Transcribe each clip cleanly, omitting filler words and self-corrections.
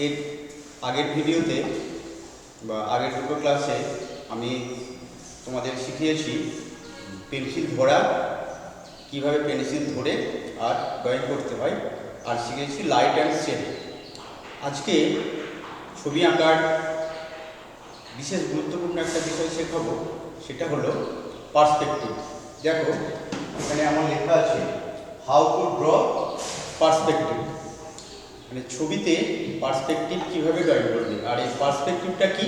এর আগের ভিডিওতে বা আগের দুটো ক্লাসে আমি তোমাদের শিখিয়েছি পেন্সিল ধরা, কিভাবে পেন্সিল ধরে আর ড্রয়িং করতে হয়, আর শিখেছি লাইট অ্যান্ড শেড। আজকে ছবি আঁকার বিশেষ গুরুত্বপূর্ণ একটা বিষয় শেখাবো, সেটা হলো পার্সপেক্টিভ। দেখো এখানে আমার লেখা আছে হাউ টু ড্র পার্সপেক্টিভ, মানে ছবিতে পার্সপেক্টিভ কীভাবে ড্রয়িং করবে। আর এই পার্সপেক্টিভটা কি?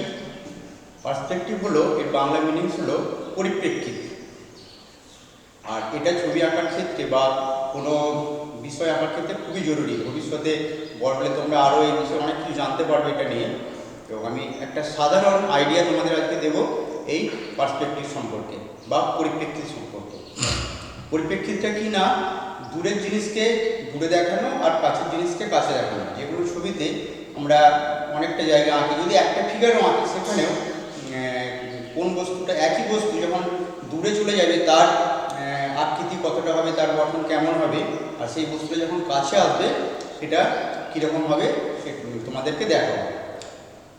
পার্সপেক্টিভ হলো, এর বাংলা মিনিংস হলো পরিপ্রেক্ষিত। আর এটা ছবি আঁকার ক্ষেত্রে বা কোনো বিষয় আঁকার ক্ষেত্রে খুবই জরুরি। ভবিষ্যতে বড় হলে তোমরা আরও এই বিষয়ে অনেক কিছু জানতে পারবে এটা নিয়ে। তো আমি একটা সাধারণ আইডিয়া তোমাদের আজকে দেব এই পার্সপেক্টিভ সম্পর্কে বা পরিপ্রেক্ষিত সম্পর্কে। পরিপ্রেক্ষিতটা কি না, দূরের জিনিসকে দূরে দেখানো আর কাছের জিনিসকে কাছে দেখানো। যেগুলো ছবিতে আমরা অনেকটা জায়গা আঁকি, যদি একটা ফিগারও আঁকি সেখানেও কোন বস্তুটা, একই বস্তু যখন দূরে চলে যাবে তার আকৃতি কতটা হবে, তার গঠন কেমন হবে, আর সেই বস্তুটা যখন কাছে আসবে সেটা কীরকম হবে সে তোমাদেরকে দেখাবো।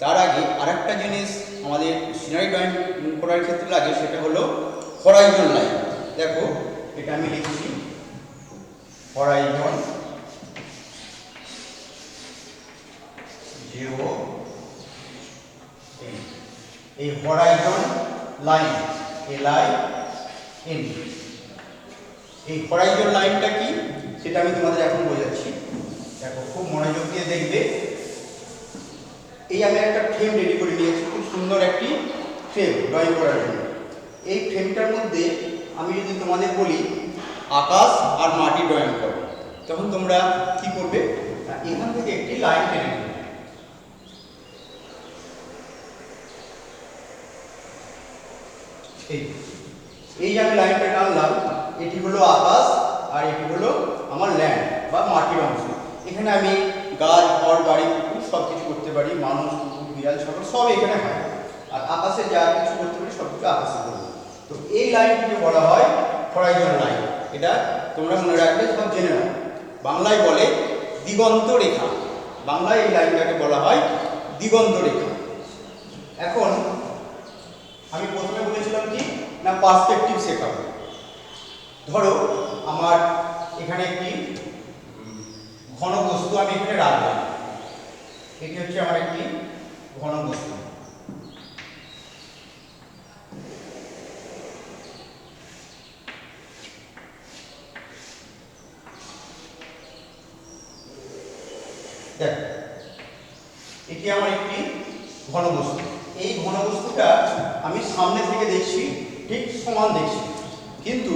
তার আগে আরেকটা জিনিস আমাদের সিনারি ড্রয়িং করার ক্ষেত্রে লাগে, সেটা হলো হরাইজন লাইন। দেখো এটা আমি লিখছি হরাইজন, এই হরাইজন লাইন, LIN। এই হরাইজন লাইনটা কি সেটা আমি তোমাদের এখন বোঝাচ্ছি। দেখো খুব মনোযোগ দিয়ে দেখবে। এই আমি একটা ফ্রেম রেডি করে নিয়েছি, খুব সুন্দর একটি ফ্রেম ড্রয়িং করার জন্য। এই ফ্রেমটার মধ্যে আমি যদি তোমাদের বলি আকাশ আর মাটি ড্রয়িং করো, তখন তোমরা কি করবে, এখান থেকে একটি লাইন টেনে নেবে। এই যে আমি লাইনটা টানলাম, এটি হলো আকাশ আর এটি হলো আমার ল্যান্ড বা মাটির অংশ। এখানে আমি গাছ, ঘর, বাড়ি, পুকুর সব কিছু করতে পারি, মানুষ, কুকুর, বিড়াল, ছাগল সব এখানে হয়। আর আকাশে যা কিছু করতে পারি সব কিছু আকাশে করবো। তো এই লাইনটিকে বলা হয় হরাইজন লাইন। এটা তোমরা মনে রাখবে, সব জেনে নাও। বাংলায় বলে দিগন্ত রেখা, বাংলায় এই লাইনটাকে বলা হয় দিগন্ত রেখা। এখন আমি প্রথমে বলেছিলাম কি না, পার্সপেক্টিভ শেখাবো। ধরো আমার এখানে একটি ঘন বস্তু আমি এখানে রাখলাম, এটি হচ্ছে আমার একটি ঘন বস্তু। দেখ এটি আমার একটি ঘন বস্তু। এই ঘন বস্তুটা আমি সামনে থেকে দেখছি, ঠিক সমান দেখছি, কিন্তু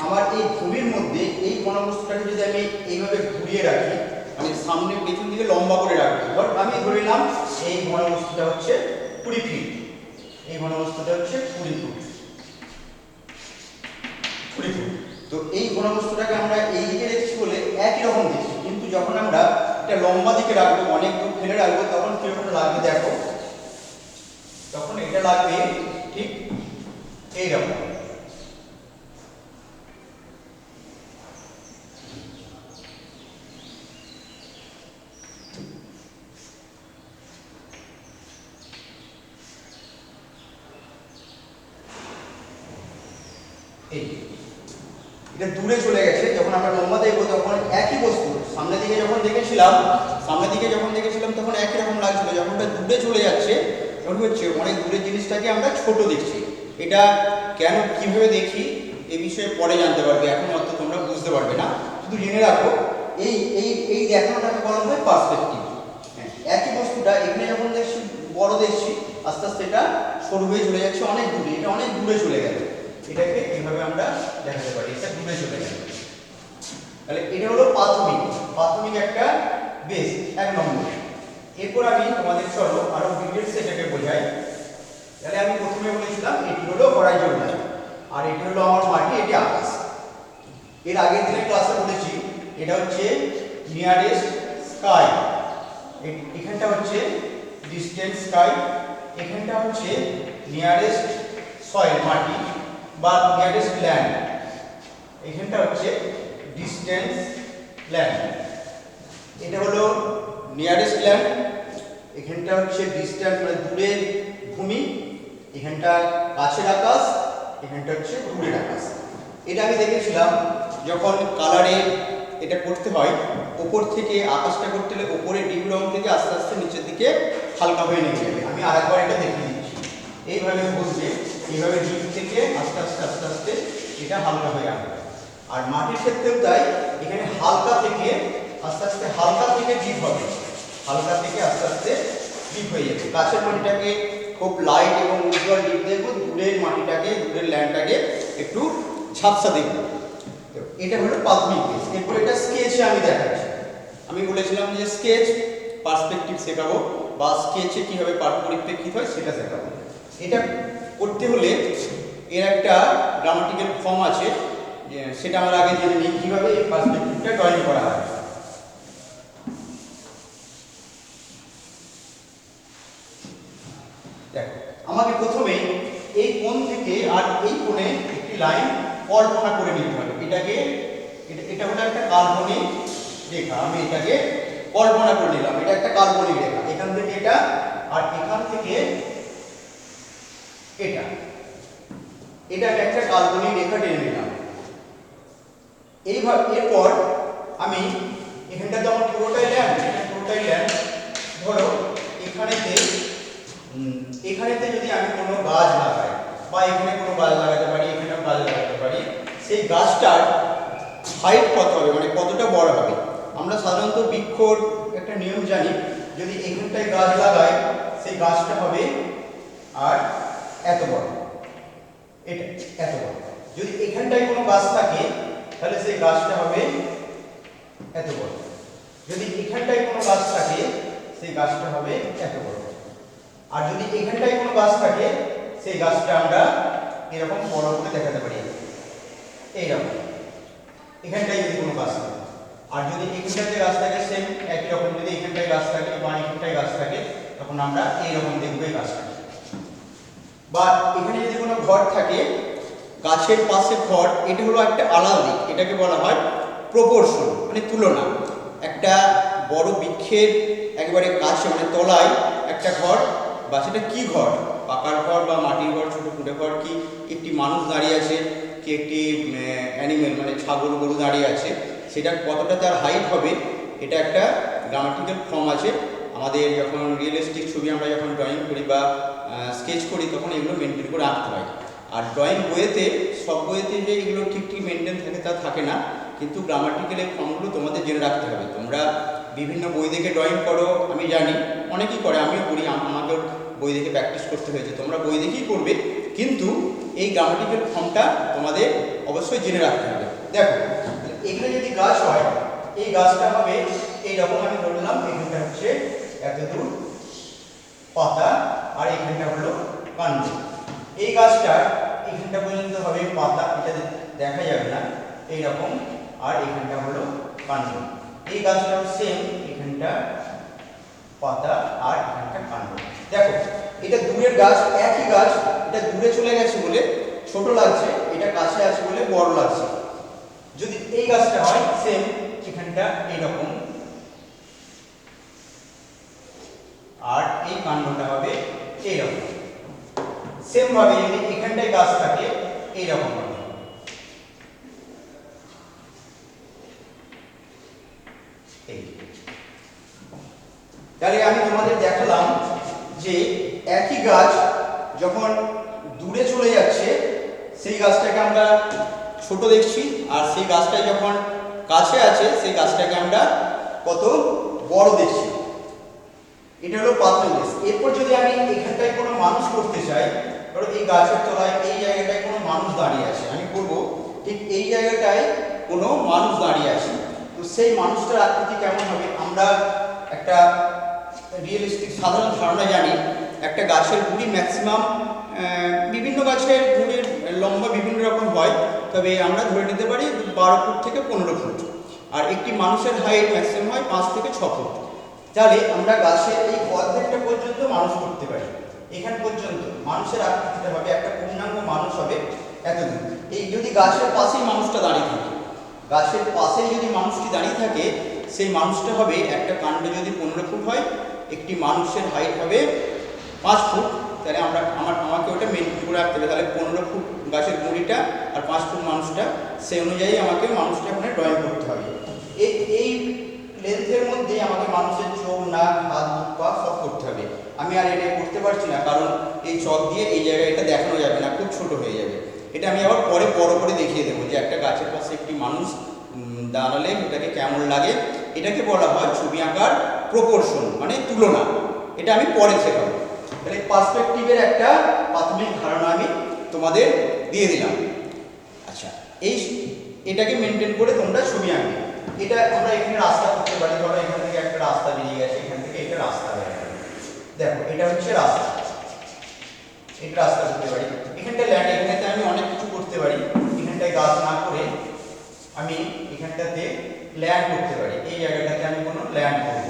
আমার এই ছবির মধ্যে এই ঘন বস্তুটাকে যদি আমি এইভাবে ঘুরিয়ে রাখি, মানে সামনে পেছন দিকে লম্বা করে রাখি, আমি ধরে নিলাম এই ঘন বস্তুটা হচ্ছে 20 ফিট, এই ঘন বস্তুটা হচ্ছে 20 ফুট। তো এই ঘন বস্তুটাকে আমরা এই দিকে দেখছি বলে একই রকম দেখছি, কিন্তু যখন আমরা এটা লম্বা দিকে রাখবো, অনেক দূর ফেলে রাখবো, তখন কিরকম লাগবে দেখো, তখন এটা লাগবে ঠিক এইরকম। এটা দূরে চলে গেছে, যখন আমরা লম্বা দেখবো তখন একই বস্তু সামনের দিকে যখন দেখেছিলাম তখন একই রকম লাগছিল, যখন এটা দূরে চলে যাচ্ছে তখন হচ্ছে অনেক দূরের জিনিসটাকে আমরা ছোট দেখছি। এটা কেন, কিভাবে দেখি এই বিষয়ে পরে জানতে পারবে, এখন অত তোমরা বুঝতে পারবে না, শুধু জেনে রাখো এই এই এই দেখানোটাকে বলা হয় পার্সপেক্টিভ। একই বস্তুটা এখানে যখন দেখছি বড় দেখছি, আস্তে আস্তে এটা সরু হয়ে চলে যাচ্ছে অনেক দূরে, এটা অনেক দূরে চলে গেল, এটাকে এইভাবে আমরা দেখাতে পারি, এটা দূরে চলে গেল। তাহলে এটা হলো প্রাথমিক একটা বেস, 1 নম্বর। এরপর আমি তোমাদের চলো আরো ডিটেইলস এটাকে বোঝাই। তাহলে আমি প্রথমে বলেছিলাম এটি হলো হরাইজন লাইন, আর এটি হলো আমার মাটি, এটি আকাশ। এর আগের দিনের ক্লাসে বলেছি এটা হচ্ছে নিয়ারেস্ট স্কাই, এখানটা হচ্ছে ডিস্টেন্স স্কাই, এখানটা হচ্ছে নিয়ারেস্ট সয়েল মাটি বা নিয়ারেস্ট ল্যান্ড, এখানটা হচ্ছে ডিস্টেন্স ল্যান্ড। এটা হলো নিয়ারেস্ট ল্যান্ড এখানটা হচ্ছে ডিস্ট্যান্স মানে দূরের ভূমি, এখানটা কাছের আকাশ, এখানটা হচ্ছে দূরের আকাশ। এটা আমি দেখেছিলাম যখন কালারে এটা করতে হয়, ওপর থেকে আকাশটা করতে হলে ওপরে ডিপ রং থেকে আস্তে আস্তে নিচের দিকে হালকা হয়ে নেমে যাবে। আমি আরেকবার এটা দেখিয়ে দিচ্ছি। এইভাবে বসবে, এইভাবে ডিপ থেকে আস্তে আস্তে আস্তে আস্তে এটা হালকা হয়ে আসবে। আর মাটির ক্ষেত্রেও তাই, এখানে হালকা থেকে আস্তে আস্তে হালকা থেকে ডিপ হবে, হালকা থেকে আস্তে আস্তে ডিপ হয়ে যাবে। কাছের মাটিটাকে খুব লাইট এবং উজ্জ্বল ডিপ দেখবো, দূরের মাটিটাকে দূরের ল্যান্ডটাকে একটু ঝাপসা দেখবো। এটা হলো প্রাথমিক বেস। এরপর এটা স্কেচে আমি দেখাচ্ছি। আমি বলেছিলাম যে স্কেচ পার্সপেক্টিভ শেখাবো বা স্কেচে কীভাবে পরিপ্রেক্ষিত হয় সেটা শেখাবো। এটা করতে হলে এর একটা গ্রামাটিক্যাল ফর্ম আছে, সেটা আমরা আগে জেনে নিই কীভাবে এই পার্সপেক্টিভটা ড্রয়িং করা হয়। দেখো, আমাকে প্রথমে এই কোণ থেকে আর এই কোণে একটি লাইন কল্পনা করে নিতে হবে। এটা হলো একটা কাল্পনিক রেখা, আমি এটাকে কল্পনা করে নিলাম। এটা একটা কাল্পনিক রেখা, এখান থেকে এটা আর এখান থেকে এটা আমি একটা কাল্পনিক রেখা টেনে নিলাম। এইভাবে এরপর আমি এখানটা তো আমার পুরোটাই ল্যান্ড, এটা পুরোটাই ল্যান্ড। ধরো এখানেতে যদি আমি কোনো গাছ লাগাই বা এখানে কোনো গাছ লাগাতে পারি, এখানেও গাছ লাগাতে পারি, সেই গাছটার হাইট কত হবে, মানে কতটা বড় হবে। আমরা সাধারণত বৃক্ষর একটা নিয়ম জানি, যদি এখানটায় গাছ লাগাই সেই গাছটা হবে আর এত বড়, এটা এত বড়। যদি এখানটায় কোনো গাছ থাকে তাহলে সেই গাছটা হবে এত বড়। যদি এখানটায় কোনো গাছ থাকে সেই গাছটা হবে এত বড়। আর যদি এখানটায় কোনো গাছ থাকে সেই গাছটা আমরা এরকম বড় করে দেখাতে পারি, এইরকম। এখানটায় যদি কোনো গাছ থাকে, আর যদি এখানটাতে গাছ থাকে সেম একই রকম। যদি এখানটায় গাছ থাকে বা এখানটায় গাছ থাকে তখন আমরা এইরকম দেখবো এই গাছটাকে। বা এখানে যদি কোনো ঘর থাকে, গাছের পাশে ঘর, এটা হলো একটা আলাদা দিক, এটাকে বলা হয় প্রপোর্শন, মানে তুলনা। একটা বড় বৃক্ষের একেবারে কাছে মানে তলায় একটা ঘর, বা সেটা কি ঘর, পাকার ঘর বা মাটির ঘর, ছোট কুঁড়ে ঘর, কি একটি মানুষ দাঁড়িয়ে আছে, কি একটি অ্যানিমেল মানে ছাগল গরু দাঁড়িয়ে আছে, সেটা কতটা তার হাইট হবে, এটা একটা গ্রামাটিক্যাল ফর্ম আছে। আমাদের যখন রিয়েলিস্টিক ছবি আমরা যখন ড্রয়িং করি বা স্কেচ করি তখন এগুলো মেনটেন করে আঁকতে হয়। আর ড্রয়িং বইয়েতে, সব বইয়েতে যে এগুলো ঠিক ঠিক মেনটেন থাকে তা থাকে না, কিন্তু গ্রামাটিক্যাল এই ফর্মগুলো তোমাদের জেনে রাখতে হবে। তোমরা বিভিন্ন বই দেখে ড্রয়িং করো, আমি জানি অনেকেই করে, আমিও করি, আমাকেও বই দেখে প্র্যাকটিস করতে হয়েছে, তোমরা বই দেখেই করবে, কিন্তু এই গ্রামাটিক্যাল ফর্মটা তোমাদের অবশ্যই জেনে রাখতে হবে। দেখো, এখানে যদি গাছ হয়, এই গাছটা হবে এইরকম, আমি বললাম এখানটা হচ্ছে এতদূর পাতা আর এখানটা হলো কাণ্ড। এই গাছটা এখানটা পর্যন্ত হবে পাতা, এটা দেখা যাবে না, এইরকম। আর এখানটা হলো কাণ্ড। এই গাছটাও সেম, এখানটা পাতা আর এখানটা কাণ্ড। দেখো, এটা দূরের গাছ, একই গাছ, এটা দূরে চলে গেছে বলে ছোট লাগছে, এটা কাছে আছে বলে বড় লাগছে। যদি এই গাছটা হয় সেম, এখানটা এইরকম, আর এই কাণ্ডটা হবে এইরকম। সেম ভাবে যদি এখানটায় গাছ থাকে এইরকম হবে। তাহলে আমি তোমাদের দেখালাম যে একই গাছ যখন দূরে চলে যাচ্ছে সেই গাছটাকে আমরা ছোট দেখছি, আর সেই গাছটা যখন কাছে আছে সেই গাছটাকে আমরা কত বড় দেখছি। এটা হলো প্রাথমিক বেস। এরপর যদি আমি এখানটায় কোনো মানুষ করতে চাই, ধরো এই গাছের তলায় এই জায়গাটায় কোনো মানুষ দাঁড়িয়ে আছে, আমি করবো ঠিক এই জায়গাটায় কোনো মানুষ দাঁড়িয়ে আছে, তো সেই মানুষটার আকৃতি কেমন হবে? আমরা একটা রিয়েলিস্টিক সাধারণ ধারণা জানি, একটা গাছের গুড়ি ম্যাক্সিমাম, বিভিন্ন গাছের গুড়ির লম্বা বিভিন্ন রকম হয়, তবে আমরা ধরে নিতে পারি 12 ফুট থেকে 15 ফুট। আর একটি মানুষের হাইট ম্যাক্সিমাম হয় 5 থেকে 6 ফুট। তাহলে আমরা গাছের এই অর্ধেকটা পর্যন্ত মানুষ করতে পারি, এখান পর্যন্ত মানুষের আকৃতিটা হবে, একটা পূর্ণাঙ্গ মানুষ হবে এতদূর। এই যদি গাছের পাশেই মানুষটা দাঁড়িয়ে থাকে, গাছের পাশেই যদি মানুষটি দাঁড়িয়ে থাকে, সেই মানুষটা হবে, একটা কাণ্ড যদি 15 ফুট হয়, একটি মানুষের হাইট হবে 5 ফুট, তাহলে আমাকে ওটা মেনটেন করে রাখতে হবে। তাহলে 15 ফুট গাছের গুঁড়িটা আর 5 ফুট মানুষটা, সেই অনুযায়ী আমাকে মানুষটা ওখানে ড্রয়িং করতে হবে। এই লেন্থের মধ্যে আমাকে মানুষের চোখ, নাক, হাত, মুখ, পা সব করতে হবে। আমি আর এটা করতে পারছি না, কারণ এই চক দিয়ে এই জায়গায় এটা দেখানো যাবে না, খুব ছোট হয়ে যাবে। এটা আমি আবার পরে বড় করে দেখিয়ে দেবো যে একটা গাছের পাশে একটি মানুষ দাঁড়ালে এটাকে কেমন লাগে। এটাকে বলা হয় ছবি আঁকার প্রপোর্শন, মানে তুলনা। এটা আমি পরে শেখাবো। তাহলে পার্সপেক্টিভের একটা প্রাথমিক ধারণা আমি তোমাদের দিয়ে দিলাম। আচ্ছা, এটাকে মেনটেন করে তোমরা ছবি আঁকবে। এটা আমরা এখানে রাস্তা করতে পারি। ধরো এখান থেকে একটা রাস্তা বেরিয়ে গেছে, এখান থেকে এটা রাস্তা বেরিয়ে গেছে। দেখো এটা হচ্ছে রাস্তা, এটা রাস্তা করতে পারি। এখানটা ল্যান্ড, এখানেতে আমি অনেক কিছু করতে পারি। এখানটায় গাছ না করে আমি এখানটাতে ল্যান্ড করতে পারি। এই জায়গাটাতে আমি কোনো ল্যান্ড করব,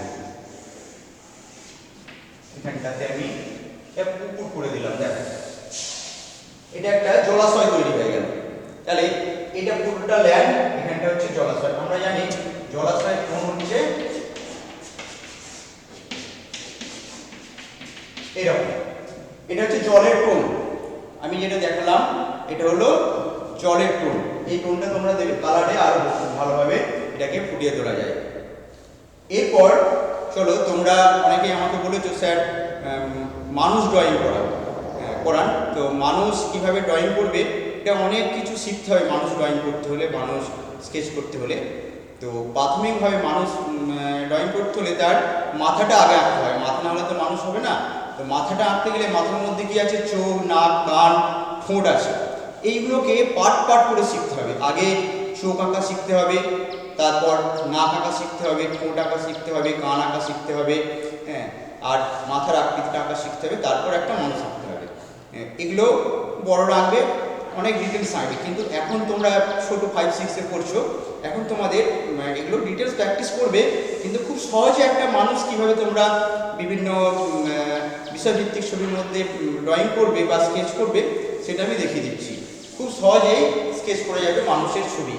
এখানটাতে আমি পুকুর করে দিলাম। দেখো এটা একটা জলাশয় তৈরি হয়ে গেল। তাহলে এটা পুরোটা ল্যান্ড, এখানটা হচ্ছে জলাশয়। আমরা জানি জলাশয়ের কোণ হচ্ছে এরকম। এটা হচ্ছে জলের টোন। আমি যেটা দেখালাম এটা হলো জলের টোন। এই টোনটা তোমরা দেবে, কালারে আরো ভালোভাবে এটাকে ফুটিয়ে তোলা যায়। এরপর চলো, তোমরা অনেকেই আমাকে বলেছো স্যার মানুষ ড্রয়িং করান, তো মানুষ কিভাবে ড্রয়িং করবে, এটা অনেক কিছু শিখতে হয় মানুষ ড্রয়িং করতে হলে, মানুষ স্কেচ করতে হলে। তো প্রাথমিকভাবে মানুষ ড্রয়িং করতে হলে তার মাথাটা আগে আঁকতে হয়। মাথা না হলে তো মানুষ হবে না। তো মাথাটা আঁকতে গেলে মাথার মধ্যে কি আছে, চোখ, নাক, কান, ঠোঁট আছে। এইগুলোকে পার্ট পার্ট করে শিখতে হবে। আগে চোখ আঁকা শিখতে হবে, তারপর নাক আঁকা শিখতে হবে, ঠোঁট আঁকা শিখতে হবে, কান আঁকা শিখতে হবে, হ্যাঁ, আর মাথার আকৃতিটা আঁকা শিখতে হবে, তারপর একটা মানুষ আঁকতে হবে। এগুলো বড়রা আঁকবে, অনেক ডিটেলস আঁকবে। কিন্তু এখন তোমরা ছোটো 5-6-এ পড়ছো, এখন তোমাদের এগুলো ডিটেলস প্র্যাকটিস করবে। কিন্তু খুব সহজে একটা মানুষ কীভাবে তোমরা বিভিন্ন বিষয়ভিত্তিক ছবির মধ্যে ড্রয়িং করবে বা স্কেচ করবে, সেটা আমি দেখিয়ে দিচ্ছি। খুব সহজেই স্কেচ করে যাবে মানুষের ছবি।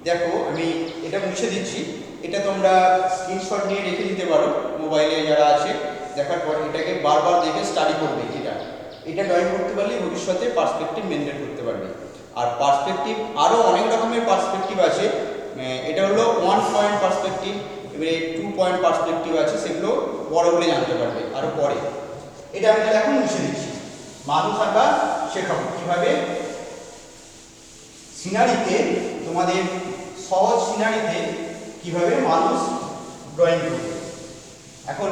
দেখো আমি এটা মুছে দিচ্ছি। এটা তোমরা স্ক্রিনশট নিয়ে রেখে দিতে পারো মোবাইলে যারা আছে। দেখার পর এটাকে বারবার দেখে স্টাডি করবে। এটা ড্রয়িং করতে পারলে ভবিষ্যতে পার্সপেক্টিভ মেনটেন করতে পারবে। আর পার্সপেক্টিভ আরও অনেক রকমের পার্সপেক্টিভ আছে। এটা হলো 1 পয়েন্ট পার্সপেক্টিভ, এবারে 2 পয়েন্ট পার্সপেক্টিভ আছে, সেগুলো বড় হলে জানতে পারবে আরও পরে। এটা আমি তাহলে এখন মুছে দিচ্ছি। মানুষ আঁকা শেখাবো কীভাবে সিনারিতে, তোমাদের সহজ সিনারিতে কীভাবে মানুষ ড্রয়িং করবে। এখন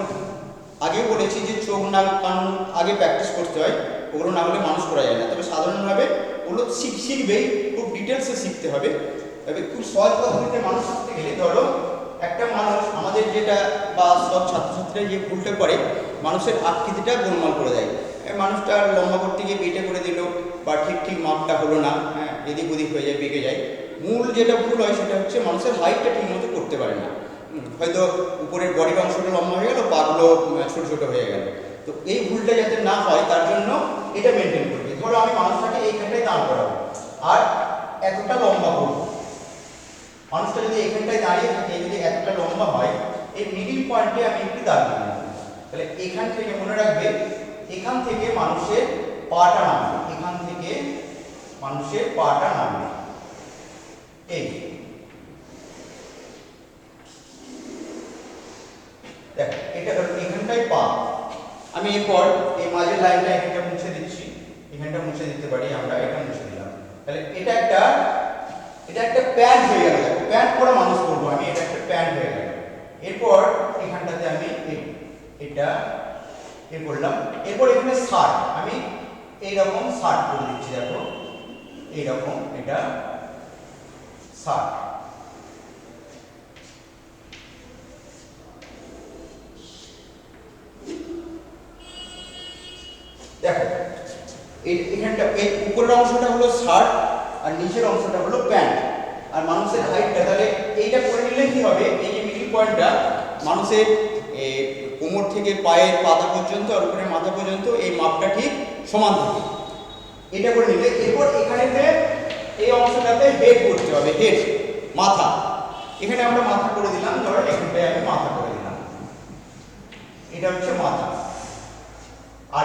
আগেও বলেছি যে চোখ, নাক, কান আগে প্র্যাকটিস করতে হয়, ওগুলো না হলে মানুষ করা যায় না। তবে সাধারণভাবে ওগুলো শিখবেই, খুব ডিটেলসে শিখতে হবে। তবে খুব সহজ পদ্ধতিতে মানুষ শিখতে গেলে, ধরো একটা মানুষ, আমাদের যেটা বা সব ছাত্রছাত্রীরা যে ভুলটা করে, মানুষের আকৃতিটা গোলমাল করে দেয়। মানুষটা লম্বা করতে গিয়ে বেটে করে দিল, বা ঠিক মাপটা হলো না, হ্যাঁ, এদিক ওদিক হয়ে যায়, বেঁকে যায়। মূল যেটা ভুল হয় সেটা হচ্ছে মানুষের হাইটটা ঠিকমতো করতে পারে না। হয়তো উপরের বডির অংশটা লম্বা হয়ে গেল, পাগুলো ছোট ছোট হয়ে গেল। তো এই ভুলটা যাতে না হয় তার জন্য এটা মেনটেন করবে। ধরো আমি মানুষটাকে এইখানটায় দাঁড় করাবো আর এতটা লম্বা করবো। মানুষটা যদি এখানটায় দাঁড়িয়ে থাকে, যদি এতটা লম্বা হয়, এই মিডিল পয়েন্টে আমি একটু দাঁড়িয়ে নেব। তাহলে এখান থেকে মনে রাখবে, এখান থেকে মানুষের পাটা নামবে, এখান থেকে মানুষের পাটা নামবে। এই দেখ, এটা এখানটাই পা। আমি এরপর এই মাঝের লাইনটা এখানটা মুছে দিচ্ছি, এখানটা মুছে দিতে পারি আমরা, এটা মুছে দিলাম। তাহলে এটা একটা প্যান্ট হয়ে গেল। প্যান্ট পরা মানুষ করবো আমি, এটা একটা প্যান্ট হয়ে গেল। এরপর এখানটাতে আমি এটা করলাম। এরপর এখানে শার্ট, আমি এইরকম শার্ট করে দিচ্ছি। দেখো এইরকম, এটা শার্ট। দেখো এখানটা এই উপরের অংশটা হলো শার্ট আর নিচের অংশটা হলো প্যান্ট। আর মানুষের হাইটটা, তাহলে এইটা করে নিলে কি হবে, এই যে মিডল পয়েন্টটা মানুষের কোমর থেকে পায়ের পাতা পর্যন্ত আর উপরে মাথা পর্যন্ত এই মাপটা ঠিক সমান থাকে। এটা করে নিলে এরপর এখানেতে এই অংশটাতে হেড করতে হবে, হেড মাথা। এখানে আমরা মাথা করে দিলাম, ধরো এখানটায় আমি মাথা করে দিলাম, এটা হচ্ছে মাথা। আর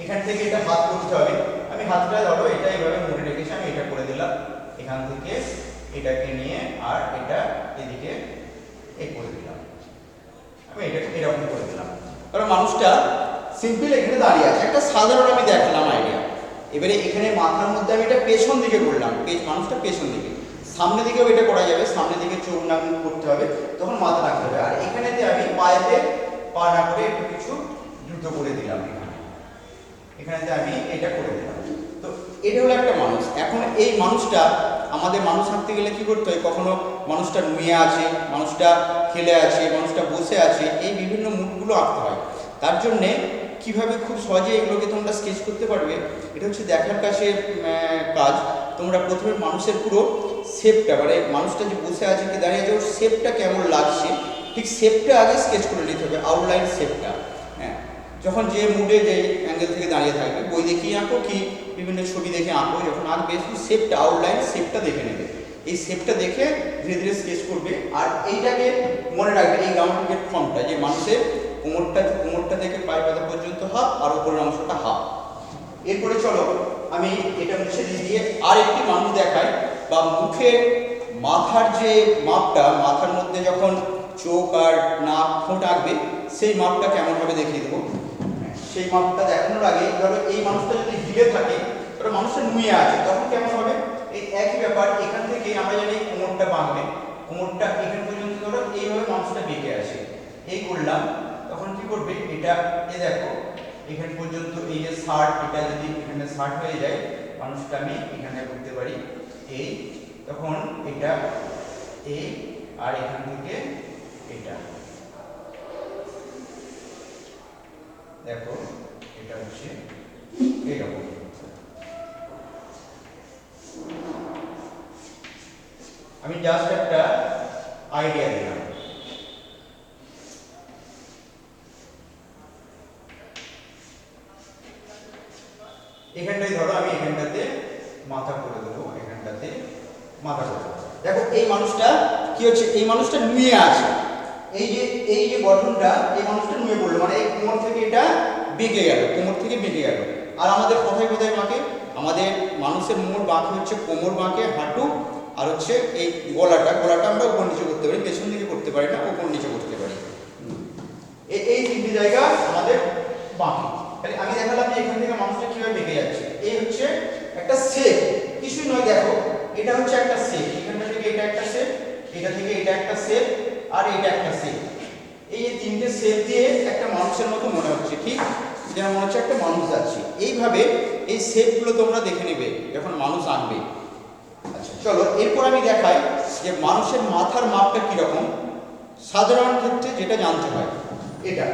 এখান থেকে এটা হাত করতে হবে, আমি হাতটা ধরো এটা এইভাবে মুড়ে রেখেছি, আমি এটা করে দিলাম, এখান থেকে এটাকে নিয়ে আর এটা এদিকে এই করে দিলাম, আমি এটাকে এরকম করে দিলাম। কারণ মানুষটা সিম্পল এখানে দাঁড়িয়ে আছে, একটা সাধারণ আমি দেখালাম আইডিয়া। এবারে এখানে মাথার মধ্যে আমি এটা পেছন দিকে করলাম, মানুষটা পেছন দিকে, সামনে দিকেও এটা করা যাবে, সামনে দিকে চোখ নাক করতে হবে, তখন মাথা রাখতে হবে। আর এখানেতে আমি পায়েতে পা না করে একটু কিছু দ্রুত করে দিলাম, এখানেতে আমি এটা করে দিলাম। তো এটা হলো একটা মানুষ। এখন এই মানুষটা আমাদের মানুষ আঁকতে গেলে কি করতে হয়, কখনো মানুষটা নুয়ে আছে, মানুষটা খেলে আছে, মানুষটা বসে আছে, এই বিভিন্ন মুখগুলো আঁকতে হয়। তার জন্যে কিভাবে খুব সহজে এগুলোকে তোমরা স্কেচ করতে পারবে, এটা হচ্ছে দেখার কাছে কাজ। তোমরা প্রথমে মানুষের পুরো শেপটা, মানে মানুষটা যে বসে আছে কি দাঁড়িয়ে আছে, ওর শেপটা কেমন লাগছে, ঠিক শেপটা আগে স্কেচ করে নিতে হবে, আউটলাইন শেপটা। হ্যাঁ, যখন যে মুডে যে অ্যাঙ্গেল থেকে দাঁড়িয়ে থাকবে, বই দেখিয়ে আঁকো কি বিভিন্ন ছবি দেখে আঁকো, যখন আঁকবে শুধু শেপটা, আউটলাইন শেপটা দেখে নেবে, এই শেপটা দেখে ধীরে ধীরে স্কেচ করবে। আর এইটাকে মনে রাখবে, এই গ্রাউন্ডের ফর্মটা যে মানুষের কোমরটা থেকে পায়ের পাতা পর্যন্ত হাফ, আর উপরের অংশটা হাফ। এরপরে চলো আমি এটা মুছে দিয়ে আর একটি মানুষ দেখাই, বা মুখের মাথার যে মাপটা, মাথার মধ্যে যখন চোখ আর নাক ঠোঁট আঁকবে সেই মাপটা কেমনভাবে দেখিয়ে দেবো। সেই মাপটা দেখানোর আগে ধরো এই মানুষটা যদি হিলে থাকে, ধরো মানুষটা নুয়ে আছে, তখন কেমন হবে, এই একই ব্যাপার। এখান থেকে আমরা জানি কোমরটা বাঁকবে, কোমরটা এখান পর্যন্ত ধরো এইভাবে মানুষটা বেঁকে আছে, এই করলাম, তখন কি করবে, এটা এ দেখো এখান পর্যন্ত এই যে শার্ট, এটা যদি এখানে শার্ট হয়ে যায়, মানুষটা আমি এখানে করতে পারি এই, তখন এটা এই, আর এখান থেকে এটা দেখো, এটা হচ্ছে এইরকম। আমি জাস্ট একটা আইডিয়া দিলাম। এখানটাই ধরো আমি এখানটাতে মাথা করে দেবো, এখানটাতে মাথা করে দেবো। দেখো এই মানুষটা কি হচ্ছে, এই মানুষটা নুয়ে আছে, এই যে গঠনটা, এই মানুষটা নুয়ে পড়লো, মানে এই কোমর থেকে এটা বেঁকে গেল, কোমর থেকে বেঁকে গেল। আর আমাদের কোথায় কোথায় বাঁকে, আমাদের মানুষের মোট বাঁকে হচ্ছে কোমর বাঁকে, হাঁটু, আর হচ্ছে এই গলাটা আমরা উপর নিচে করতে পারি, পেছন দিকে করতে পারি না, উপর নিচে করতে পারি। এই তিনটি জায়গা আমাদের বাঁকে। তাহলে আমি দেখালাম যে এখান থেকে মানুষটা কিভাবে বেঁকে যাচ্ছে, এই হচ্ছে একটা শেপ, কিছুই নয়। দেখো এটা হচ্ছে একটা শেপ, এখানটা থেকে এটা একটা শেপ, এটা থেকে এটা একটা শেপ, আর এটা একটা শেপ। এই যে তিনটে শেপ দিয়ে একটা মানুষের মতো মনে হচ্ছে, ঠিক যেমন মনে হচ্ছে একটা মানুষ যাচ্ছে। এইভাবে এই শেপগুলো তোমরা দেখে নেবে যখন মানুষ আঁকবে। আচ্ছা চলো এরপর আমি দেখাই যে মানুষের মাথার মাপটা কিরকম। সাধারণ ক্ষেত্রে যেটা জানতে হয়, এটা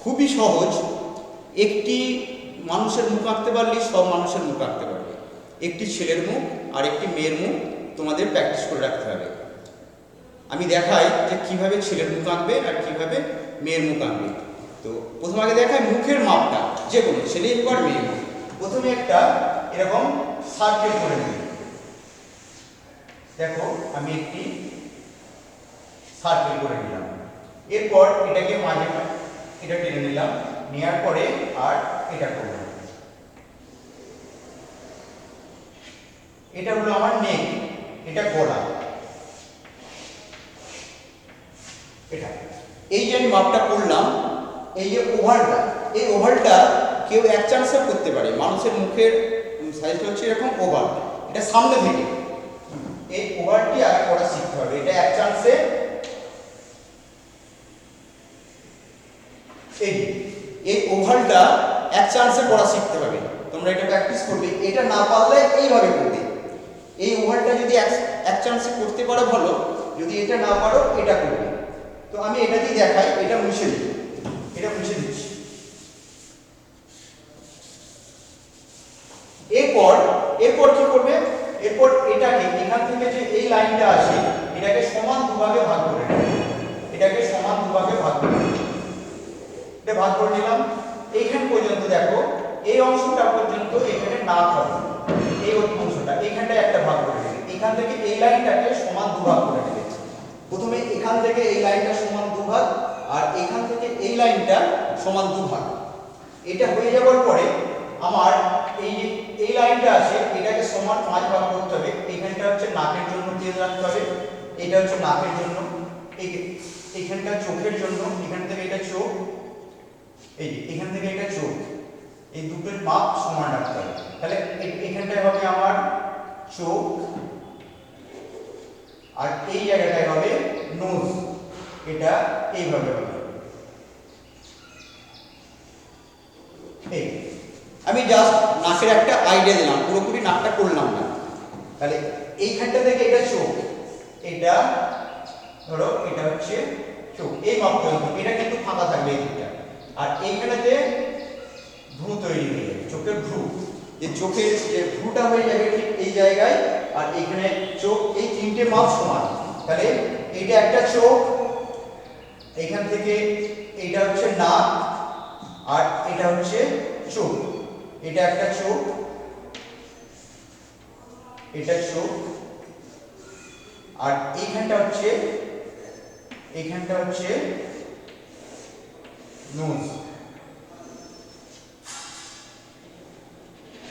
খুবই সহজ। একটি মানুষের মুখ আঁকতে পারলেই সব মানুষের মুখ আঁকতে পারবে। একটি ছেলের মুখ আর একটি মেয়ের মুখ তোমাদের প্র্যাকটিস করে রাখতে হবে। আমি দেখাই যে কিভাবে ছেলের মুখ আঁকবে আর কিভাবে মেয়ের মুখ আঁকবে। তো প্রথমে আগে দেখাই মুখের মাপটা, যে কোনো ছেলে হোক আর মেয়ে হোক। প্রথমে একটা এরকম সার্কেল করে নিই। দেখো আমি একটি সার্কেল করে নিলাম, এরপর এটাকে মাঝে এটা টেনে নিলাম, নেওয়ার পরে আর এটা করলাম। এটা হলো আমার নেক, এটা গলা, এটা। এই যে আমি মাপটা করলাম, এই যে ওভালটা, এই ওভালটা কেউ এক চান্সে করতে পারে। মানুষের মুখের সাইজটা হচ্ছে এরকম ওভাল, এটা সামনে থেকে এই ওভালটি আগে করা শিখতে হবে। এটা এক চান্সে এই ওভালটা এক চান্সে করা শিখতে হবে। তোমরা এটা প্র্যাকটিস করবে, এটা না পারলে এইভাবে করবে। এই ওভালটা যদি এক চান্সে করতে পারো ভালো, যদি এটা না পারো এটা করবে। তো আমি এটা দিয়ে দেখাই, এটা মুছে দিই, এটা মুছে দিচ্ছি। এরপর কি করবে, এরপর এটাকে এখান থেকে যে এই লাইনটা আছে এটাকে সমান দুভাগে ভাগ করে নেবে, এটাকে সমান দুভাগে ভাগ করে নেবে। এটা ভাগ করে নিলাম। এইখান পর্যন্ত দেখো, এই অংশটা পর্যন্ত এখানে নাক হবে, এই অংশটা এইখানটায় একটা ভাগ করে দেবে। এখান থেকে এই লাইনটাকে সমান দুভাগ করে দেবে। প্রথমে এখান থেকে এই লাইনটা সমান দুভাগ আর এখান থেকে এই লাইনটা সমান দুভাগ। এটা হয়ে যাওয়ার পরে আমার এই লাইনটা আছে, এটাকে সমান 5 ভাগ করতে হবে। এইখানটা হচ্ছে নাকের জন্য তেল রাখতে হবে, এটা হচ্ছে নাকের জন্য, এইখানটা চোখের জন্য, এখান থেকে এটা চোখ, এই যে এখান থেকে এটা চোখ, এই দুটোর মাপ সমান রাখতে হবে। তাহলে এখানটায় হবে আমার চোখ আর এই জায়গাটায় হবে নোজ, এটা এইভাবে হবে। এই আমি জাস্ট নাকের একটা আইডিয়া দিলাম, পুরোপুরি নাকটা করলাম না। তাহলে এইখানটা থেকে এটা চোখ, এটা ধরো এটা হচ্ছে চোখ, এই মাপ পর্যন্ত এটা কিন্তু ফাঁকা থাকবে এই দিকটা। আর এইখানেতে ভ্রু তৈরি হয়ে যাবে, চোখের ভ্রু, যে চোখের যে ভ্রুটা হয়ে যাবে ঠিক এই জায়গায়। আর এখানে চোখ, এই তিনটে মাপ সমান। তাহলে এইটা একটা চোখ, এইখান থেকে এইটা হচ্ছে নাক আর এটা হচ্ছে চোখ, এটা একটা চোখ, এটা চোখ আর এইখানটা হচ্ছে নোজ।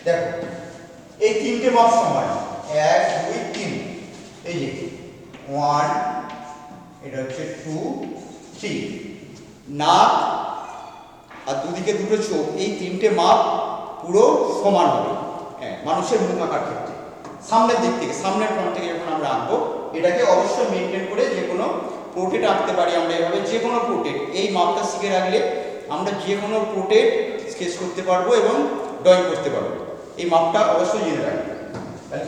দেখো এই তিনটে মাপ সমান, 1 2 3, এই যে 1, এটা হচ্ছে 2 3। নাক আর দুদিকে দুটো চোখ, এই তিনটে মাপ পুরো সমান হবে। হ্যাঁ, মানুষের মুখ আঁকার ক্ষেত্রে সামনের দিক থেকে, সামনের ফ্রন্ট থেকে যখন আমরা আঁকবো, এটাকে অবশ্যই মেনটেন করে যে কোনো পোর্ট্রেট আঁকতে পারি আমরা এভাবে। যে কোনো পোর্ট্রেট এই মাপটা শিখে রাখলে আমরা যে কোনো পোর্ট্রেট স্কেচ করতে পারবো এবং ড্রয়িং করতে পারবো। এই মাপটা অবশ্যই জেনে রাখবে। তাহলে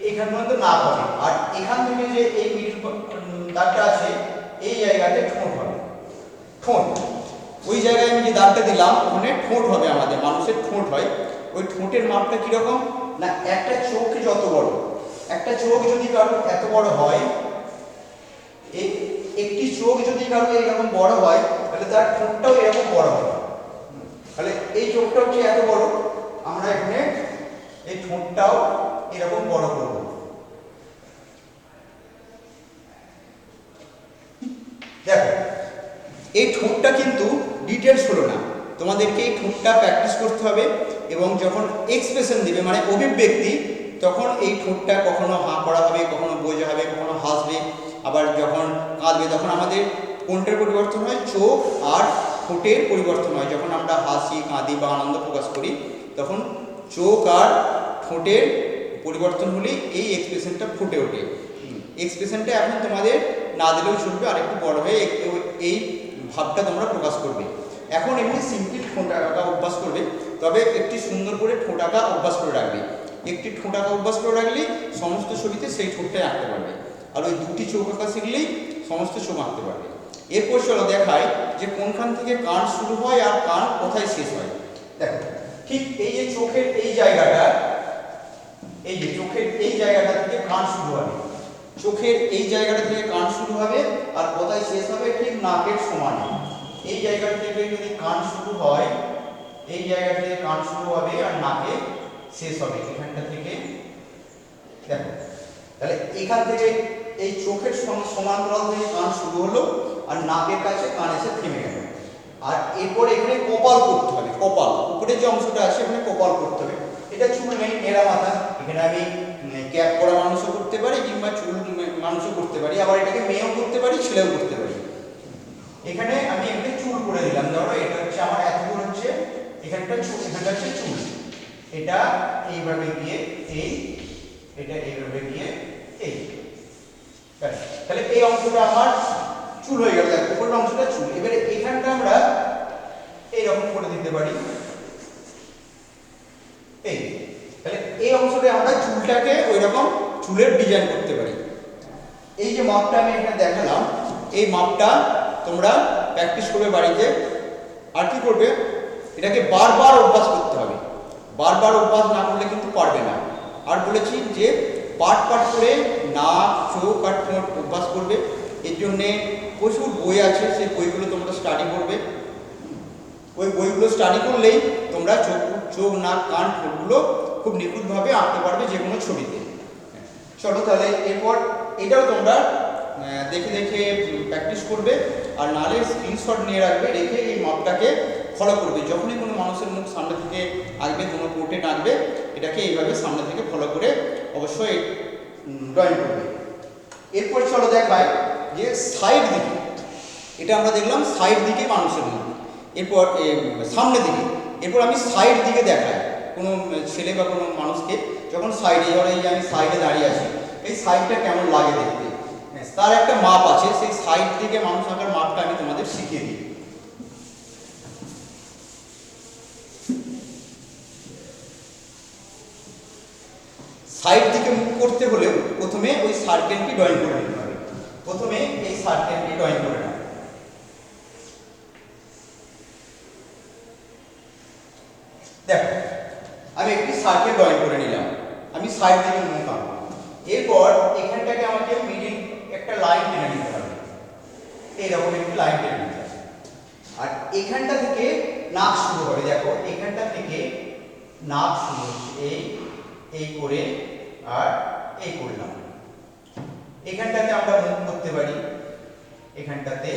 এইখান পর্যন্ত নাক হবে। আর এখান থেকে যে এই মিডল দাগটা আছে, এই জায়গাতে ঠোঁট হবে। ঠোঁট, ওই জায়গায় আমি যে দাগটা দিলাম ওখানে ঠোঁট হবে, আমাদের মানুষের ঠোঁট হয়। ওই ঠোঁটের মাপটা কিরকম না, একটা চোখ যত বড়, একটা চোখ যদি কারো এত বড় হয়, একটি চোখ যদি কারো এরকম বড় হয়, তাহলে তার ঠোঁটটাও এরকম বড় হবে। তাহলে এই চোখটা হচ্ছে এত বড়, আমরা এখানে এই ঠোঁটটাও এরকম বড় করব। দেখো এই ঠোঁটটা কিন্তু ডিটেলস হলো না, তোমাদেরকে এই ঠোঁটটা প্র্যাকটিস করতে হবে এবং যখন এক্সপ্রেশন দিবে মানে অভিব্যক্তি, তখন এই ঠোঁটটা কখনো হাঁ করা হবে, কখনো বোঝা হবে, কখনো হাসবে, আবার যখন কাঁদবে তখন আমাদের কোনটার পরিবর্তন হয়, চোখ আর ঠোঁটের পরিবর্তন হয়। যখন আমরা হাসি, কাঁদি বা আনন্দ প্রকাশ করি, তখন চোখ আর ঠোঁটের পরিবর্তন হলেই এই এক্সপ্রেশনটা ফুটে ওঠে। এক্সপ্রেশনটা এখন তোমাদের না দিলেও চলবে, আর একটু বড় হয়ে এই ভাবটা তোমরা প্রকাশ করবে। এখন এমনি সিম্পল ঠোঁট আঁকা অভ্যাস করবে, তবে একটি সুন্দর করে ঠোঁট আঁকা অভ্যাস করে রাখবে। একটি ঠোঁট আঁকা অভ্যাস করে রাখলেই সমস্ত ছবিতে সেই ঠোঁটটাই আঁকতে পারবে। আর ওই দুটি চোখ আঁকা শিখলেই সমস্ত চোখ আঁকতে পারবে। এরপর চলো দেখায় যে কোনখান থেকে কান শুরু হয় আর কান কোথায় শেষ হয়। দেখো ঠিক এই যে চোখের এই জায়গাটা, এই যে চোখের এই জায়গাটা থেকে কান শুরু হবে, চোখের এই জায়গাটা থেকে কান শুরু হবে আর কোথায় শেষ হবে, ঠিক নাকের সমানে। এই জায়গা থেকে যদি কান শুরু হয়, এই জায়গা থেকে কান শুরু হবে আর নাকে শেষ হবে এখানটা থেকে। দেখো তাহলে এখান থেকে এই চোখের সমান্তরাল থেকে কান শুরু হলো আর নাকের কাছে কান এসে থেমে গেল। আর এরপর এখানে কপাল করতে হবে, কপাল উপরে যে অংশটা আছে এখানে কপাল করতে হবে। এটা চুল নেই, মেয়েরা মাথা, এখানে আমি ক্যাপ করা মানুষও করতে পারি কিংবা চুল মানুষও করতে পারি, আবার এটাকে মেয়েও করতে পারি, ছেলেও করতে পারি। এখানে আমি একটা চুল করে দিলাম, ধরো এটা হচ্ছে আমার এত দূর হচ্ছে, এখানটা চুল, এখানটা হচ্ছে চুল, এটা এইভাবে গিয়ে এই, এটা এইভাবে গিয়ে এই। তাহলে এই অংশটা আমার চুল হয়ে গেল, উপরের অংশটা চুল। এবারে এখানটা আমরা এইরকম করে দিতে পারি, এই। তাহলে এই অংশটা আমরা চুলটাকে ওইরকম চুলের ডিজাইন করতে পারি। এই যে মাপটা আমি এখানে দেখালাম, এই মাপটা তোমরা প্র্যাকটিস করবে বাড়িতে। আর কি করবে, এটাকে বারবার অভ্যাস করতে হবে, বারবার অভ্যাস না করলে কিন্তু পারবে না। আর বলেছি যে পার্ট পার্ট করে নাক, চোখ আর ঠোঁট অভ্যাস করবে। এর জন্যে প্রচুর বই আছে, সেই বইগুলো তোমরা স্টাডি করবে। ওই বইগুলো স্টাডি করলেই তোমরা চোখ নাক কান ঠোঁটগুলো খুব নিখুঁতভাবে আঁকতে পারবে যে কোনো ছবিতে। চলো তাহলে এরপর এটাও তোমরা দেখে দেখে প্র্যাকটিস করবে, আর নাহলে স্ক্রিনশট নিয়ে রাখবে, রেখে এই মাপটাকে ফলো করবে। যখনই কোনো মানুষের মুখ সামনে থেকে আঁকবে, কোনো পোর্ট্রেট আঁকবে, এটাকে এইভাবে সামনে থেকে ফলো করে অবশ্যই ড্রয়িং করবে। এরপর চলো দেখায় যে সাইড দিকে, এটা আমরা দেখলাম সাইড দিকে মানুষের মুখ, এরপর সামনে দিকে, এরপর আমি সাইড দিকে দেখাই কোনো ছেলে বা কোনো মানুষকে যখন সাইডে, ধরো এই যে আমি সাইডে দাঁড়িয়ে আছি, এই সাইডটা কেমন লাগে দেখতে, তার একটা মাপ আছে, সেই সাইড থেকে মানুষ আঁকার মাপটা আমি তোমাদের শিখিয়ে দিই। সাইড দিকে মুখ করতে হলে প্রথমে ওই সার্কেলটি ড্রয়িং করে নিতে হবে। প্রথমে এই সার্কেলটি ড্রয়িং করে নাও। দেখো আমি একটি সার্কেল ড্রয়িং করে নিলাম, আমি সাইড দিকে মুখ আঁকবো। এরপর এখানটাকে আমাকে মিডিল একটা লাইন টেনে নিতে হবে, এইরকম একটি লাইন টেনে নিতে হবে। আর এখানটা থেকে নাক শুরু হবে, দেখো এখানটা থেকে নাক শুরু হচ্ছে, এই করে আর এই করলাম। এখানটাতে আমরা মুখ করতে পারি, এখানটাতে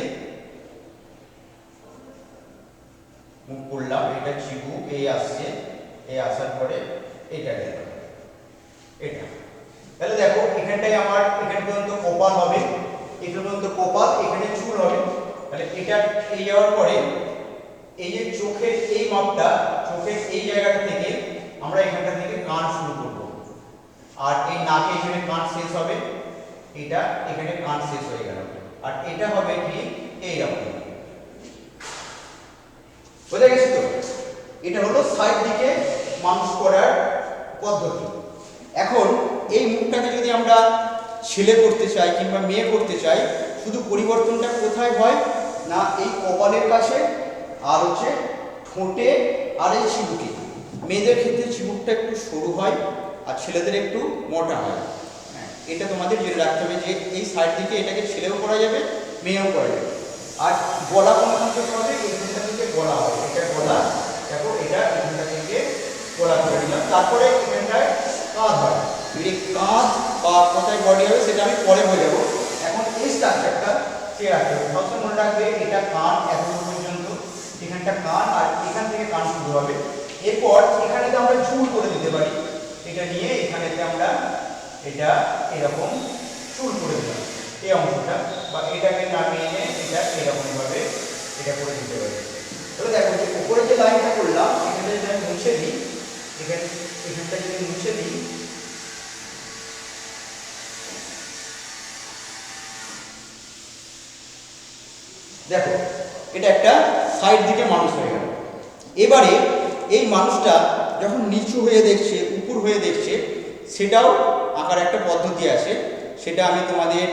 মুখ করলাম, এটা চিবু, এই আসছে, এই আসার পরে এটা গেল, এটা। তাহলে দেখো এখানটায় আমার এখান পর্যন্ত কপাল হবে, এখান পর্যন্ত কপাল, এখানে চুল হবে। তাহলে এটা এই যাওয়ার পরে এই যে চোখের এই মাপটা, চোখের এই জায়গাটা থেকে আমরা এখানটা থেকে কান শুরু করব, আর এই নাকে এখানে কান শেষ হবে, এটা এখানে কান শেষ হয়ে গেল, আর এটা হবে কি এইরকম। বুঝে গেছে তো? এটা হলো সাইড দিকে মানুষ করার পদ্ধতি। এখন এই মুখটাকে যদি আমরা ছেলে করতে চাই কিংবা মেয়ে করতে চাই, শুধু পরিবর্তনটা কোথায় হয় না, এই কপালের কাছে আর হচ্ছে ঠোঁটে আর এই চিবুকে। মেয়েদের ক্ষেত্রে চিবুকটা একটু সরু হয় আর ছেলেদের একটু মোটা হয়। হ্যাঁ, এটা তোমাদের জেনে রাখতে হবে যে এই সাইড দিকে এটাকে ছেলেও করা যাবে, মেয়েও করা যাবে। আর গলা কোনখান থেকে হবে, এইখানটা থেকে গলা হবে, এটা গলা। দেখো এটা এখানটা থেকে গলা করে নিলাম। তারপরে এখানটায় কাঁধ হয়, এই কাঁধ বা কোথায় বডি হবে সেটা আমি পরে বোঝাবো। এখন এই স্ট্রাকচারটা কে রাখতে হবে, সবসময় মনে রাখবে এটা কান এতদূর পর্যন্ত, এখানটা কান, আর এখান থেকে কান শুরু হবে। এরপর এখানেতে আমরা চুল করে দিতে পারি, এটা নিয়ে এখানেতে আমরা এটা এরকম চুল করে দিলাম এই অংশটা, বা এটাকে নামিয়ে এনে এটা এরকম ভাবে এটা করে দিতে পারি। তাহলে দেখো যে উপরে যে লাইনটা করলাম, এখানে যদি আমি মুছে দিই, এখানটা যদি মুছে দিই, দেখো এটা একটা সাইড দিকে মানুষ হয়ে গেল। এবারে এই মানুষটা যখন নিচু হয়ে দেখছে, উপর হয়ে দেখছে, সেটাও আঁকার একটা পদ্ধতি আছে, সেটা আমি তোমাদের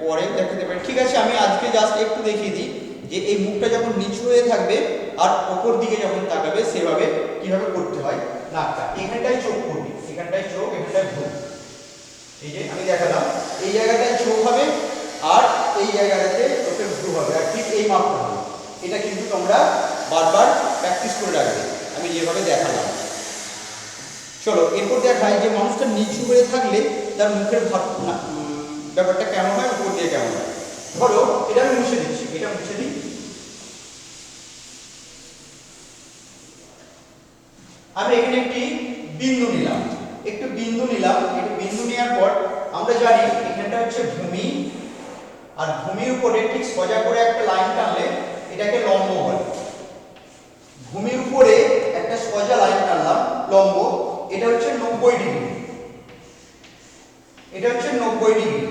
পরে দেখাতে পারি। ঠিক আছে, আমি আজকে জাস্ট একটু দেখিয়ে দিই যে এই মুখটা যখন নিচু হয়ে থাকবে আর ওপর দিকে যখন তাকাবে সেভাবে কিভাবে করতে হয়। নাকটা এখানটায় চোখ করবি, এখানটায় চোখ, এখানটায় ভ্রু। এই যে আমি দেখালাম, এই জায়গাটায় চোখ হবে আর এই জায়গাটাতে চোখের ভ্রু হবে, আর ঠিক এই মাপটা হবে। এটা কিন্তু তোমরা বারবার প্র্যাকটিস করে রাখবে আমি যেভাবে দেখালাম। চলো এরপর দেখাই যে মানুষটা নিচু হয়ে থাকলে তার মুখের ব্যাপারটা কেমন হয়, উপর দিয়ে কেমন হয়। ধরো এটা আমি মুছে দিচ্ছি, এটা মুছে দিই। আমি এখানে একটি বিন্দু নিলাম, একটু বিন্দু নিলাম। একটু বিন্দু নেওয়ার পর আমরা জানি এখানটা হচ্ছে ভূমি, আর ভূমির উপরে ঠিক সোজা করে একটা লাইন টানলে এটাকে লম্ব বলে। ভূমির উপরে একটা সোজা লাইন টানলাম লম্ব, এটা হচ্ছে 90 ডিগ্রি, এটা হচ্ছে 90 ডিগ্রি।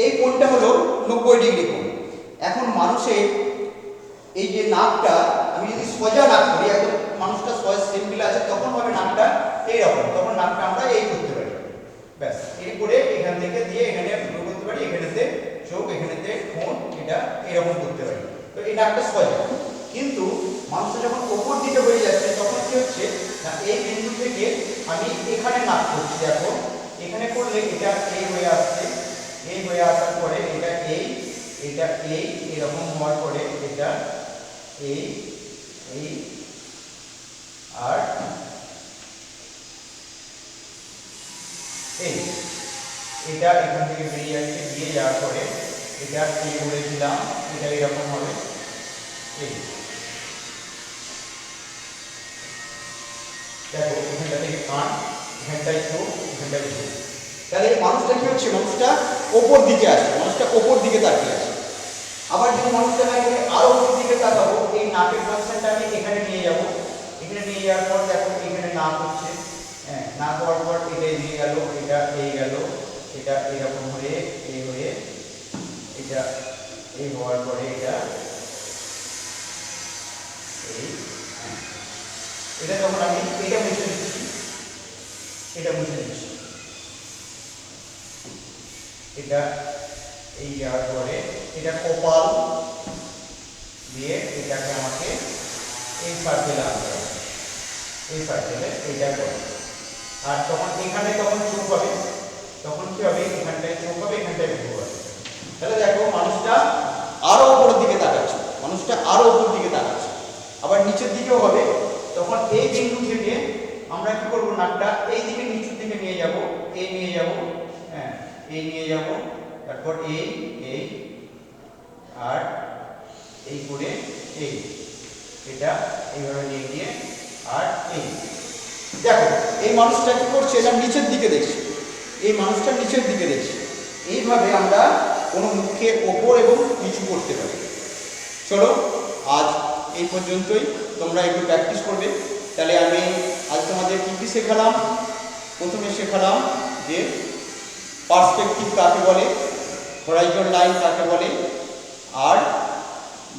এই কোণটা হলো 90 ডিগ্রি কোণ। এখন মানুষের এই যে নাকটা আমি যদি সোজা নাক করি, একদম মানুষটা সোজা সিম্পল আছে, তখন হবে নাকটা এইরকম, তখন নাকটা আমরা এই করতে পারি। ব্যাস, এই করে এখান থেকে দিয়ে এখানে করতে পারি, এখানেতে চোখ, এখানেতে ঠোঁট, এটা এরকম করতে পারি। তো এই নাকটা সোজা। কিন্তু মানুষটা যখন ওপর দিকে হয়ে যাচ্ছে তখন কি হচ্ছে না, এই বিন্দু থেকে আমি এখানে নাক করছি। দেখো এখানে করলে এটা এই হয়ে আসছে, এই হয়ে আসার পরে এটা এই, এটা এই, এরকম হওয়ার পরে এটা এই এই আর এই, এটা এখান থেকে বেরিয়ে যাচ্ছে, দিয়ে যাওয়ার পরে এটা এই বলেছিলাম, এটা এরকম হবে, এই দেখো এখানটা থেকে কান, এখানটায় চোখ, এখানটায় চোখ। তাহলে মানুষটা কি হচ্ছে, মানুষটা ওপর দিকে আসে, মানুষটা ওপর দিকে তাকিয়ে আসে। আবার যদি মানুষটাকে আমি আরো উপর দিকে তাকাবো, এই নাকের পজিশনটা আমি এখানে নিয়ে যাব, এখানে নিয়ে যাওয়ার পর দেখো এখানে নাক হচ্ছে, হ্যাঁ নাক হওয়ার পর এটা এদিকে গেল, এটা এই গেল, এটা এরকম হয়ে এই হয়ে, এটা এই হওয়ার পরে এটা এই, হ্যাঁ এটা যখন আমি এটা মুছে দিচ্ছি, এটা মুছে দিচ্ছি, এটা এই যাওয়ার পরে এটা কপাল দিয়ে এটাকে আমাকে এই সার্কেলে আনতে হবে, এই সার্কেলে এইটা করে। আর তখন এখানে তখন চোখ হবে, তখন কি হবে, এখানটায় চোখ হবে, এখানটায় মুখ হবে। তাহলে দেখো মানুষটা আরো উপরের দিকে তাকাচ্ছে, মানুষটা আরো উপর দিকে তাকাচ্ছে। আবার নিচের দিকেও হবে, তখন এই বিন্দু থেকে আমরা কি করবো, নাকটা এই দিকে নিচের দিকে নিয়ে যাব, এই নিয়ে যাব, হ্যাঁ এই নিয়ে যাব, তারপর এই এই আর এই করে এই, এটা এইভাবে নিয়ে গিয়ে আর এই। দেখো এই মানুষটা কি করছে, এটা নিচের দিকে দেখছে, এই মানুষটা নিচের দিকে দেখছে। এইভাবে আমরা কোনো মুখকে ওপর এবং নিচু করতে পারি। চলো আজ এই পর্যন্তই, তোমরা একটু প্র্যাকটিস করবে। তাহলে আমি আজ তোমাদের কী কী শেখালাম, প্রথমে শেখালাম যে পার্সপেক্টিভ কাকে বলে, হরাইজন লাইন কাকে বলে, আর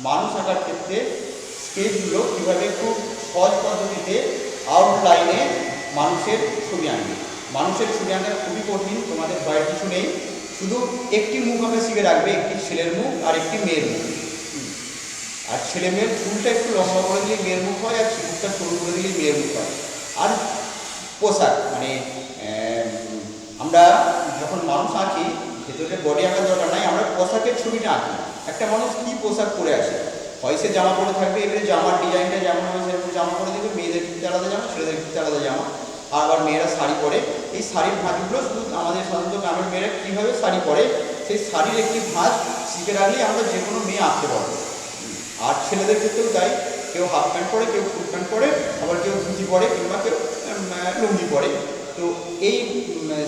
মানুষ আঁকার ক্ষেত্রে স্কেচগুলো কীভাবে খুব সহজ পদ্ধতিতে আউটলাইনে মানুষের ছবি আনবে। মানুষের ছবি আঁকা খুবই কঠিন, তোমাদের ভয়ের কিছু নেই, শুধু একটি মুখ আঁকা শিখে রাখবে, একটি ছেলের মুখ আর একটি মেয়ের মুখ। আর ছেলে মেয়ের চুলটা একটু লম্বা করে দিলে মেয়ের মুখ হয়, আর চুলটা সরু করে দিলে মেয়ের মুখ হয়। আর পোশাক মানে আমরা যখন মানুষ আঁকি ভেতরে বডি আঁকার দরকার নাই, আমরা পোশাকের ছবিটা আঁকি। একটা মানুষ কী পোশাক পরে আসে, হয় সে জামা পরে থাকবে, এবারে জামার ডিজাইনটা যেমন হবে সেরকম জামা পরে দেবে, মেয়েদের ক্ষেত্রে আলাদা জামা, ছেলেদের ক্ষেত্রে আলাদা জামা। আর আবার মেয়েরা শাড়ি পরে, এই শাড়ির ভাঁজগুলো শুধু আমাদের সাধারণত গ্রামের মেয়েরা কীভাবে শাড়ি পরে, সেই শাড়ির একটি ভাঁজ শিখে রাখলেই আমরা যে কোনো মেয়ে আঁকতে পারবো। আর ছেলেদের ক্ষেত্রেও তাই, কেউ হাফ প্যান্ট পরে, কেউ ফুল প্যান্ট পরে, আবার কেউ ধুতি পরে, কিংবা কেউ লুঙ্গি পরে। তো এই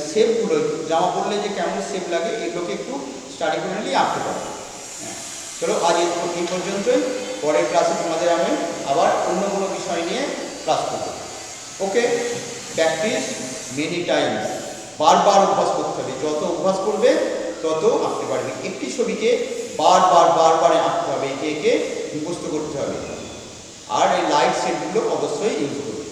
শেপগুলো জামা পরলে যে কেমন শেপ লাগে এগুলোকে একটু স্টাডি করে নিলেই আঁকতে পারবো। হ্যাঁ চলো আজ এই পর্যন্তই, পরের ক্লাসে তোমাদের আমি আবার অন্য কোনো বিষয় নিয়ে ক্লাস করবো। ওকে, প্র্যাকটিস মেনি টাইমস, বারবার অভ্যাস করতে হবে, যত অভ্যাস করবে তত আঁকতে পারবে। একটি ছবিকে বারবার আঁকতে হবে, একে একে মুখস্থ করতে হবে। আর এই লাইট সেটগুলো অবশ্যই ইউজ করবে।